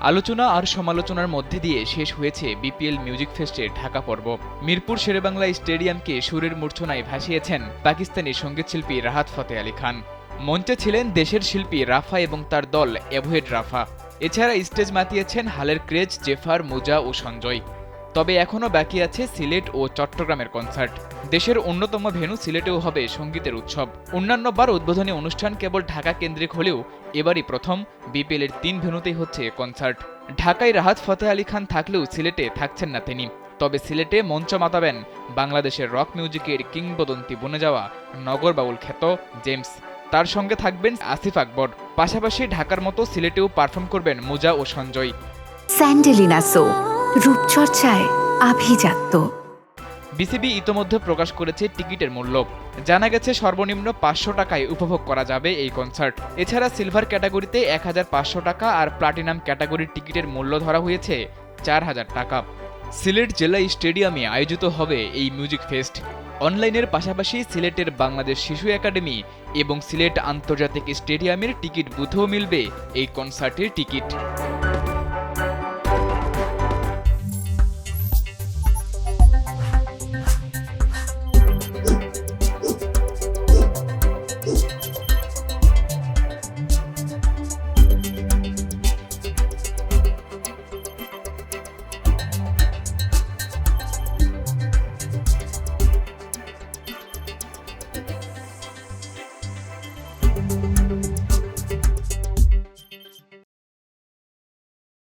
আলোচনা আর সমালোচনার মধ্যে দিয়ে শেষ হয়েছে বিপিএল মিউজিক ফেস্টের ঢাকা পর্ব। মিরপুর শেরেবাংলা স্টেডিয়ামকে সুরের মূর্ছনায় ভাসিয়েছেন পাকিস্তানি সঙ্গীতশিল্পী রাহাত ফতেহ আলী খান। মঞ্চে ছিলেন দেশের শিল্পী রাফা এবং তার দল অ্যাভয়েড রাফা। এছাড়া স্টেজ মাতিয়েছেন হালের ক্রেজ, জেফার, মুজা ও সঞ্জয়। তবে এখনও বাকি আছে সিলেট ও চট্টগ্রামের কনসার্ট। দেশের অন্যতম ভেন্যু সিলেটেও হবে সঙ্গীতের উৎসব। অন্যান্যবার উদ্বোধনী অনুষ্ঠান কেবল ঢাকা কেন্দ্রিক হলেও এবারই প্রথম বিপিএলের 3 ভেন্যুতেই হচ্ছে কনসার্ট। ঢাকায় রাহাত ফতেহ আলী খান থাকলেও সিলেটে থাকছেন না তিনি। তবে সিলেটে মঞ্চ মাতাবেন বাংলাদেশের রক মিউজিকের কিংবদন্তি বনে যাওয়া নগর বাউল খ্যাত জেমস। তার সঙ্গে থাকবেন আসিফ আকবর। পাশাপাশি ঢাকার মতো সিলেটেও পারফর্ম করবেন মুজা ও সঞ্জয়। স্যান্ডেলিনা সো, রূপচর্চায় আভিজাত্য। বিসিবি ইতোমধ্যে প্রকাশ করেছে টিকিটের মূল্য। জানা গেছে সর্বনিম্ন 500 টাকায় উপভোগ করা যাবে এই কনসার্ট। এছাড়া সিলভার ক্যাটাগরিতে 1500 টাকা আর প্লাটিনাম ক্যাটাগরির টিকিটের মূল্য ধরা হয়েছে 4000 টাকা। সিলেট জেলা স্টেডিয়ামে আয়োজিত হবে এই মিউজিক ফেস্ট। অনলাইনের পাশাপাশি সিলেটের বাংলাদেশ শিশু একাডেমি এবং সিলেট আন্তর্জাতিক স্টেডিয়ামের টিকিট বুথেও মিলবে এই কনসার্টের টিকিট।